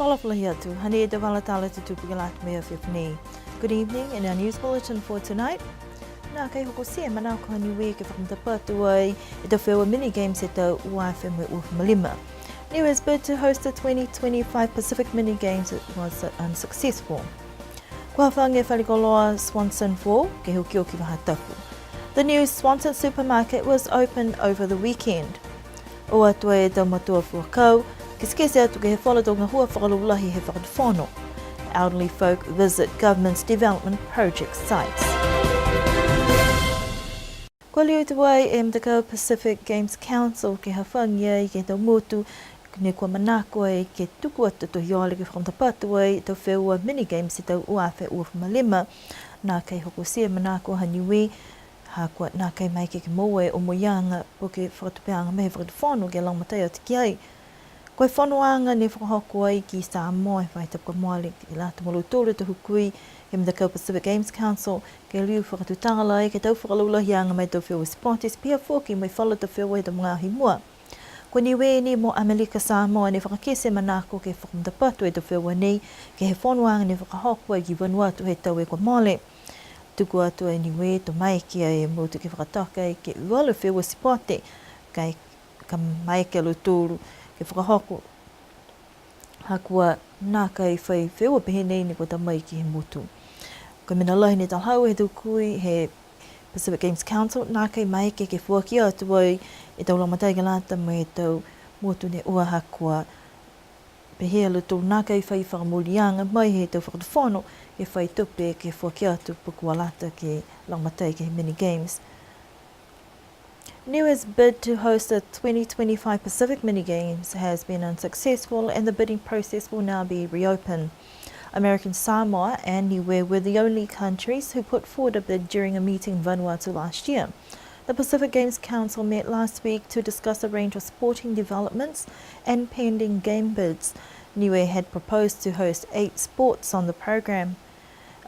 Talaflahiatu, Hane de Valatala to Tupigalat Mea Fifni. Good evening, in our news bulletin for tonight. Nā kei hoko sia mana ko hani weke from the patuai e te whewa mini games e tau uafeme uf malima. New has bid to host the 2025 Pacific Mini Games. It was unsuccessful. Kua whange whalikoloa Swanson 4, ke huki o ki wahatapu. The new Swanson supermarket was opened over the weekend. O atua e tau matua fuakau, ki skese atu ke he whaladonga hua whakalulahi he whakatwhono. Elderly folk visit government's development project sites. Kua liu te wai e Mtakau Pacific Games Council ke hawhangia i ke tau motu ne kua manako e ke tuku atu to hiole ke whakamtapatu e tau wheua mini games i tau uawhe ua malima. Nā kei hoko sia manako haniwi ha kua nā kei mai ke moe o moianga po ke whakatupeanga mehe whakatwhono ke langmatai o te kiai. Koe whanoanga ne whakahoko ai ki Samoa e whaita kua moale i lata molo tōre te hukui he Mtakau Pacific Games Council ke liu whakatutanga lai ke tau whakalulahianga mai tau wheua Spontes pia whoki mai whala tau wheua he tau mga mua. Ko niwe ni mo Amerika Samoa ne whakakese manako ke whakamtapatu e tau wheua nei ke he whanoanga ne whakahoko ai ki Vanuatu he tau e kua moale. Tuku atu e niwe to mai kia e motu ke whakataka e ke uala wheua Sponte kai ka mai ke luturu ke whakahoko. Hakua nā kai whai wheua pehe nei ni kua tamai ki he motu. Ko mina lahi ne talhau he tukui he Pacific Games Council, nā kai mai ke whuaki atu ai e tau lamatai ka lata mai e tau motu ne ua hakua pehea luto nā kai whai whakamulianga mai he tau whakatwhono e whai tupe ke whuaki atu pukua lata ke lamatai ke he mini games. New has bid to host the 2025 Pacific Mini Games has been unsuccessful and the bidding process will now be reopened. American Samoa and Niue were the only countries who put forward a bid during a meeting in Vanuatu last year. The Pacific Games Council met last week to discuss a range of sporting developments and pending game bids. Niue had proposed to host 8 sports on the program.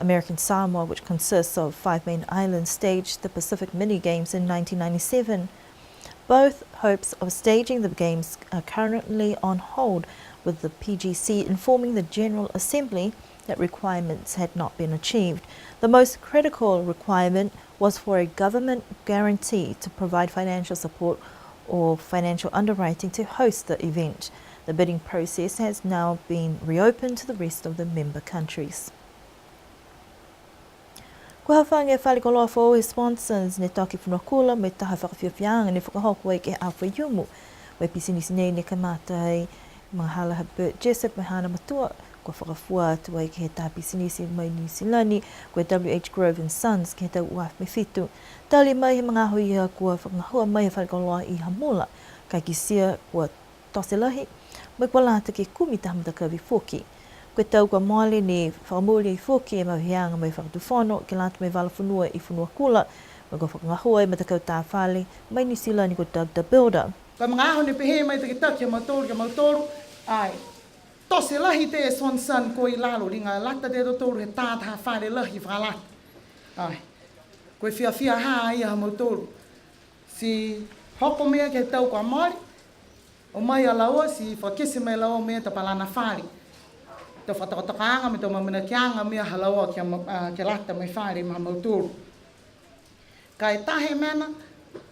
American Samoa, which consists of 5 main islands, staged the Pacific Mini Games in 1997. Both hopes of staging the games are currently on hold, with the PGC informing the General Assembly that requirements had not been achieved. The most critical requirement was for a government guarantee to provide financial support or financial underwriting to host the event. The bidding process has now been reopened to the rest of the member countries. Kua hawhange whalikoloa fo e sponsors ne taki whanakula me taha whakawhiawhianga ne whakahoko e ke awha yumu. Wai pisinisi nei ne kamata mga halaha Bert Jessup me hana matua kua whakafua atu ai ke he taha pisinisi mai New Zealand kua WH Grove and Sons ke he tau uaf me fitu. Tali mai he mga hui ia kua whakahua mai he whalikoloa i Hamula kai ki sia kua toselahi mai kua lata ke kumi taha Mtakau whoki. Koe tau kua moale ni whakamuli i whoki e mawhianga mai whakatuwhono ke lata mai walafunua i funua kula mai kua whakangahua i Mtakau tā whale mai New Zealand kua Doug the Builder. Ka mga aho ni pehe mai te taki ke mautoru, ai, tose lahi te e Swanson ko i lalo, ringa lata te dotoru he tātaha whare lahi whalata. Ai, koe whia haa ia ha mautoru. Si hoko mea ke tau kua maari, o mai a laua si whakese mai laua mea ta palana whare. Te whatakaanga me te mamina kianga mea ha laua ke lata mai whare ma mautoru. Kai tahe mena,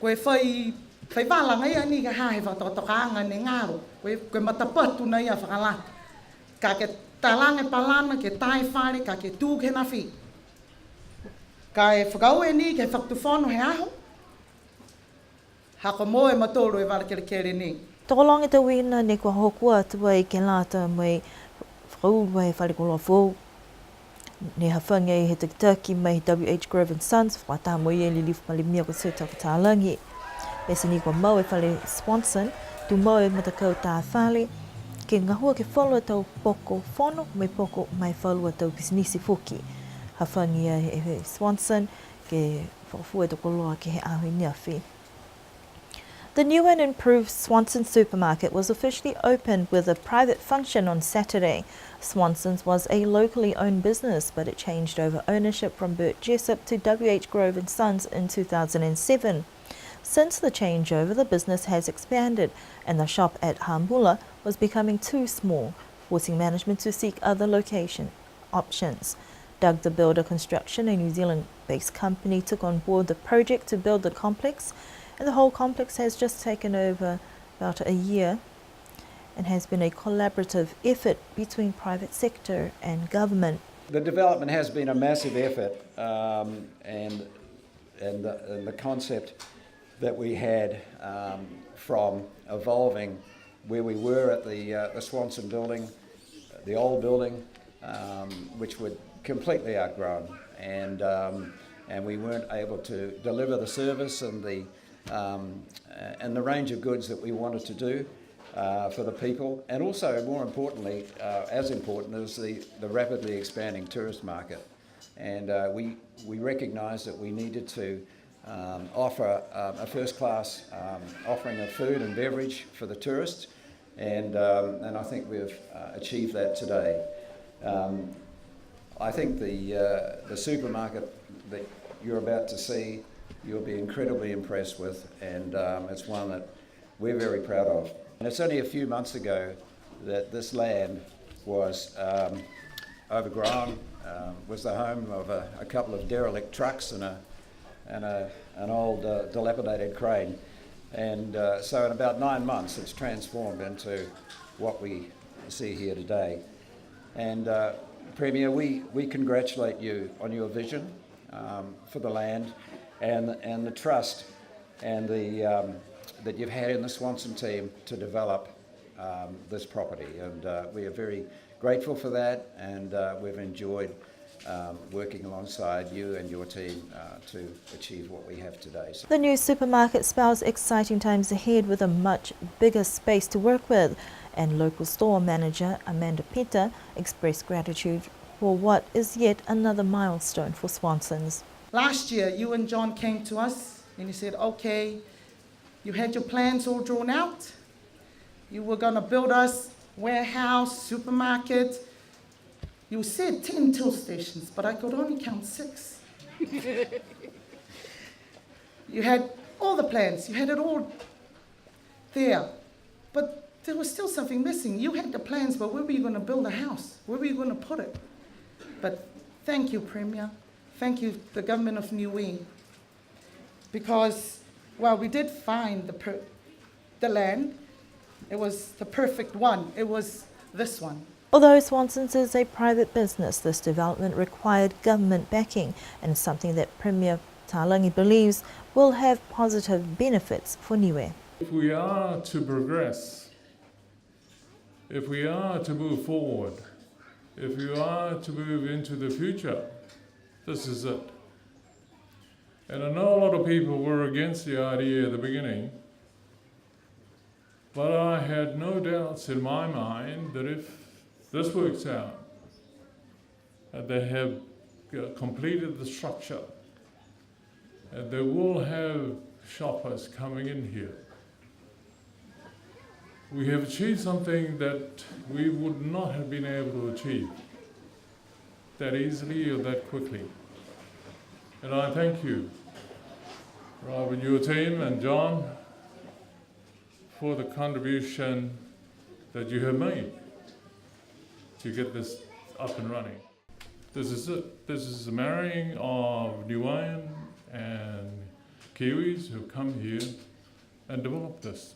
koe whai wala ngai ani ka hae whatakaanga ne ngaro. Koe matapatu na ia whakalata. Ka ke talange palana, ke tai whare, ka ke tūke na whi. Ka e whakau e ni, ke whaktuwhono he aho. Hako moe matoru e warakerekere ni. Tokolonge te wina ne kua hokua atua i ke lata mai whakaurua he whalikoloa fōu. Ne hawhangia i he tikitaki mai WH Grove and Sons, whataha mo i e li lifu malimia ko Sir Takatalangi. Pesa ni kua mau e whale Swanson, tu mau e Mtakau tā whale, ke ngahua ke whalua tau poko whono, mai poko mai whalua tau pisinisi whoki. Hawhangia he Swanson, ke whakafua e toko loa ke he ahui niawhi. The new and improved Swanson supermarket was officially opened with a private function on Saturday. Swanson's was a locally owned business, but it changed over ownership from Bert Jessup to WH Grove and Sons in 2007. Since the changeover, the business has expanded and the shop at Hamula was becoming too small forcing management to seek other location options. Doug the Builder Construction, a New Zealand-based company, took on board the project to build the complex, and the whole complex has just taken over about a year and has been a collaborative effort between private sector and government. The development has been a massive effort, and the concept that we had from evolving where we were at the Swanson building, the old building, which would completely outgrown, and we weren't able to deliver the service and the range of goods that we wanted to do for the people, and also more importantly, as important is the rapidly expanding tourist market. And we recognised that we needed to offer a first-class offering of food and beverage for the tourists, and I think we've achieved that today. I think the supermarket that you're about to see, you'll be incredibly impressed with, and it's one that we're very proud of. And it's only a few months ago that this land was overgrown, was the home of a couple of derelict trucks and an old dilapidated crane. And so in about 9 months it's transformed into what we see here today. And Premier, we congratulate you on your vision for the land and the trust and that you've had in the Swanson team to develop this property. And we are very grateful for that, and we've enjoyed working alongside you and your team to achieve what we have today. The new supermarket spells exciting times ahead with a much bigger space to work with, and local store manager Amanda Peter expressed gratitude for what is yet another milestone for Swansons. Last year, you and John came to us and you said, okay, you had your plans all drawn out. You were going to build us warehouse, supermarket. You said 10 till stations, but I could only count 6. You had all the plans. You had it all there. But there was still something missing. You had the plans, but where were you going to build a house? Where were you going to put it? But thank you, Premier. Thank you, the government of Niue. Because, well, we did find the land. It was the perfect one. It was this one. Although Swanson's is a private business, this development required government backing, and something that Premier Talangi believes will have positive benefits for Niue. If we are to progress, if we are to move forward, if we are to move into the future, this is it. And I know a lot of people were against the idea at the beginning, but I had no doubts in my mind that if this works out, and they have completed the structure, and they will have shoppers coming in here, we have achieved something that we would not have been able to achieve that easily or that quickly. And I thank you, Rob and your team and John, for the contribution that you have made to get this up and running. This is it. This is the marrying of Niuean and Kiwis who come here and developed this,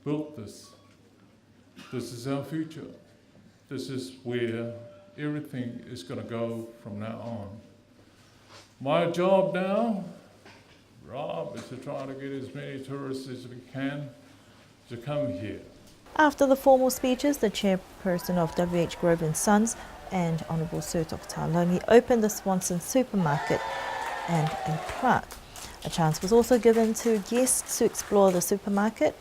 built this. This is our future. This is where everything is going to go from now on. My job now, Rob, is to try to get as many tourists as we can to come here. After the formal speeches, the chairperson of WH Grove & Sons and Honourable Sir Dr. Talangi opened the Swanson supermarket and a plaque. A chance was also given to guests to explore the supermarket.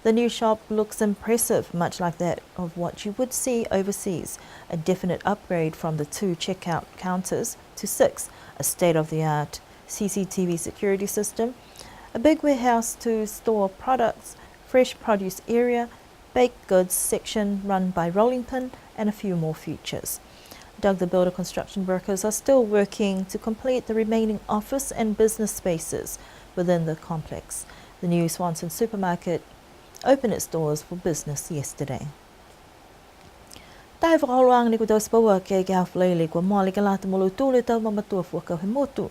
The new shop looks impressive, much like that of what you would see overseas. A definite upgrade from the 2 checkout counters to 6, a state-of-the-art CCTV security system, a big warehouse to store products, fresh produce area, baked goods section run by Rolling Pin, and a few more features. Doug the Builder construction workers are still working to complete the remaining office and business spaces within the complex. The new Swanson supermarket opened its doors for business yesterday. Tahe whakahoruanga ni ko tau spawa ke hawhaleile kua moale ka lata molo tūle tau mamatua fuakau he motu.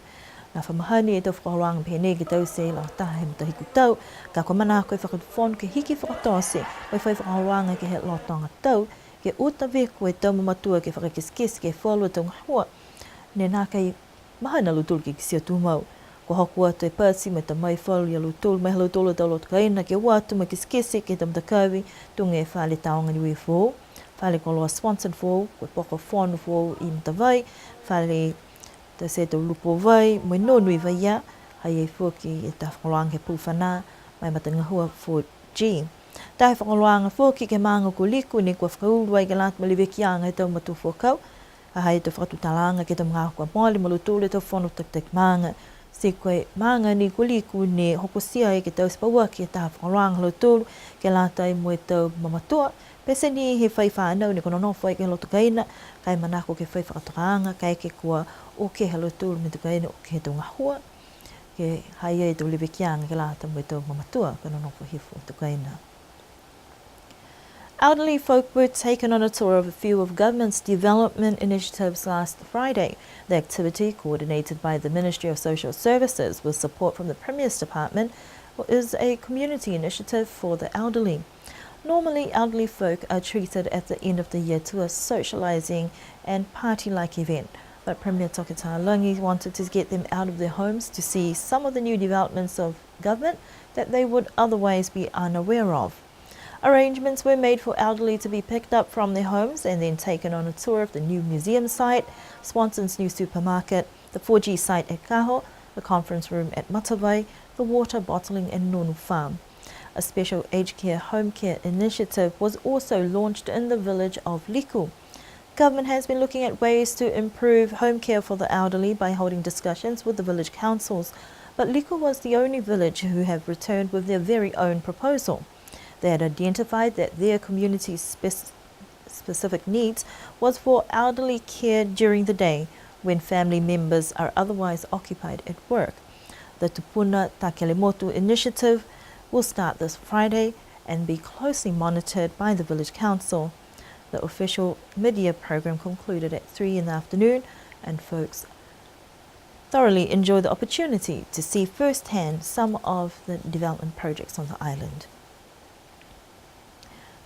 Nā whamahani e tau whakahoruanga pēne ki tau se la tahe mo tahiku tau, ka kua mana koe whakatufonu ke hiki whakatose, oi whai whakahoruanga ke he lotonga tau, ke uta veku e tau mamatua ke whakakiskis ke whalua tau ngahua. Ne nā kei mahana lutulu ki kisia tūmau. Ko hoku atu e pāsi me ta mai whalu i lutulu, mai lutulu tau lotu kaina ke watu me kiskisi ke tam takawi, tunga e whale taonga niwe fōu. Whale koloa Swanson fōu, koe poko whonu fōu i mtawai, whale ta se tau lupo vai, moi nonui vai ia, hai e fuaki e ta whakaroanga he pūwhana, mai mata ngahua 4G. Tahe whakaroanga fuaki ke maanga ko liku ni kua whakaulu ai ke lata maliwekianga e tau matu whakau, a hai e tau whakatutalanga ke tau mga kua mōli malutulu e tau whonu tak maanga. Se koe maanga ni ko liku ni hokosia e ke tau spawaki e ta whakaroanga lutulu ke lata i mo e tau mamatua, pese ni he whai whanau ni kono nofo e ke lotu kaina, kai manako ke whai whakatokaanga, kai ke kua o ke halo tūru me tukaina o ke he tau ngahua, ke hai e tau liwekianga ke lata mo e tau mamatua, kono nofo hifu tukaina. Elderly folk were taken on a tour of a few of government's development initiatives last Friday. The activity, coordinated by the Ministry of Social Services with support from the Premier's Department, is a community initiative for the elderly. Normally, elderly folk are treated at the end of the year to a socialising and party-like event, but Premier Tokita Langi wanted to get them out of their homes to see some of the new developments of government that they would otherwise be unaware of. Arrangements were made for elderly to be picked up from their homes and then taken on a tour of the new museum site, Swanson's new supermarket, the 4G site at Kaho, the conference room at Matawai, the water bottling and Nonu farm. A special aged care home care initiative was also launched in the village of Liku. Government has been looking at ways to improve home care for the elderly by holding discussions with the village councils, but Liku was the only village who have returned with their very own proposal. They had identified that their community's specific needs was for elderly care during the day when family members are otherwise occupied at work. The Tupuna Takelemotu initiative will start this Friday and be closely monitored by the village council. The official mid-year program concluded at 3 in the afternoon, and folks thoroughly enjoy the opportunity to see firsthand some of the development projects on the island.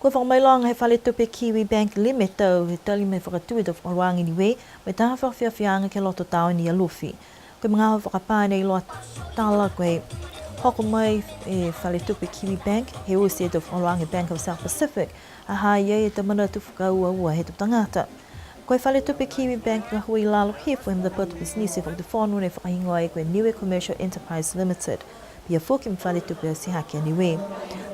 Ko whakamailonga he whale tupe Kiwi Bank limit tau he tali me whakatui tau whakaroangi niwe, me taha whakawhiawhianga ke loto tau ni alufi. Koe mga hau whakapāne i loa tala koe hoko mai e whale tupe Kiwi Bank, he usi e tau whakaroangi Bank of South Pacific, a hai e te mana tu whakaua he tau tangata. Koe whale tupe Kiwi Bank nga hui lalo hefo him the purpose nisi whakatufonu ne whakahingoa e koe Niue Commercial Enterprise Limited. Pia fuki mwhale tupe o si hake niwe.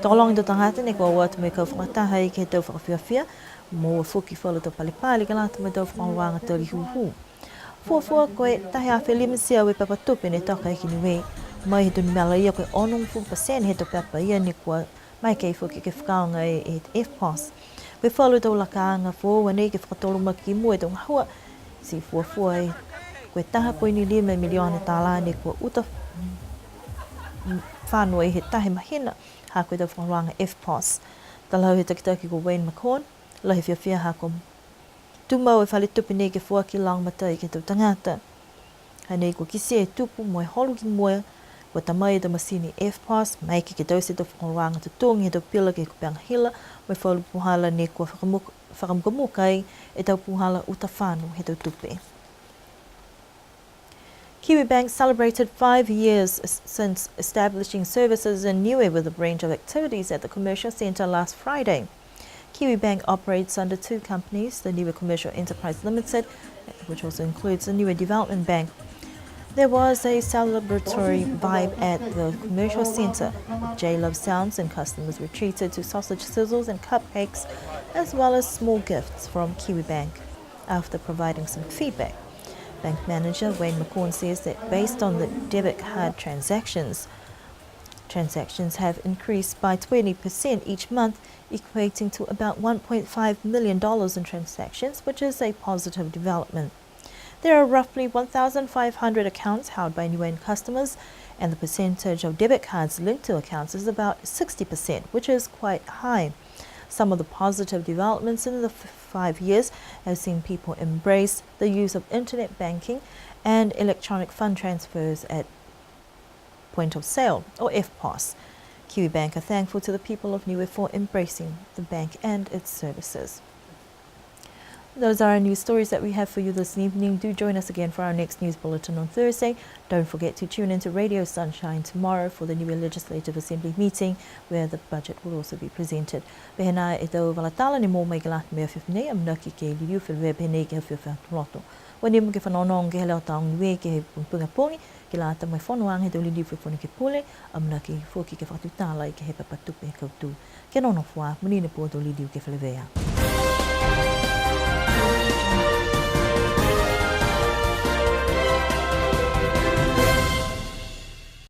Tōlongi tō tangata ne kua watu me kau whakataha i ke tau whakawhiawhia, mō fuki whalu tō palipali ka lata me tau whakawanga tōli huhu. Fuafua koe tahi awhi limasia we papa tupe ne toka iki niwe, mai he tuni mela ia koe onong 4% he tō papa ia ne kua mai kei fuki ke whakaonga e FPOS. We whalu tō lakaanga fōua ne ke whakatolu maki mua tō ngahua, si fuafua e koe taha poini 5 milione tāla ne kua uta whanua i he tahe mahina ha koe tau whakaroanga FPOS. Talau he takitaki ko Wayne McCorn, lahi whiawhia ha ko tumau e whale tupi nei ke fuaki langmata i ke tau tangata. Hanei ko kisi e tupu moe holu ki moe, ko tamai e tau masini FPOS, mai ke tau se tau whakaroanga tutongi he tau pila ke kupeanga hila, moe whalu puhala ne kua whakamukai e tau puhala uta whanu he tau tupi. Kiwi Bank celebrated 5 years since establishing services in Niue with a range of activities at the Commercial Centre last Friday. Kiwi Bank operates under 2 companies, the Niue Commercial Enterprise Limited, which also includes the Niue Development Bank. There was a celebratory vibe at the Commercial Centre. J-Love sounds and customers were treated to sausage sizzles and cupcakes, as well as small gifts from Kiwi Bank after providing some feedback. Bank manager Wayne McCorn says that based on the debit card transactions have increased by 20% each month, equating to about $1.5 million in transactions, which is a positive development. There are roughly 1,500 accounts held by Niuean customers, and the percentage of debit cards linked to accounts is about 60%, which is quite high. Some of the positive developments in the 5 years have seen people embrace the use of internet banking and electronic fund transfers at point of sale, or FPOS. Kiwibank are thankful to the people of Niue for embracing the bank and its services. Those are our news stories that we have for you this evening. Do join us again for our next news bulletin on Thursday. Don't forget to tune into Radio Sunshine tomorrow for the Niue Legislative Assembly meeting, where the budget will also be presented. Behena e tau walatala ni mō mai galat mea whiwhinei am naki ke liu whilwe behene ke hawhiwha toloto. Wani mo ke whanonong ke heleo taong niwe ke he punga pongi, ke la ta mai whanong he tau li liu whiwhone ke pule, am naki fōki ke whatutala i ke he papatupe e kautu. Ke nono whā, munine pō tau li liu ke whilwea.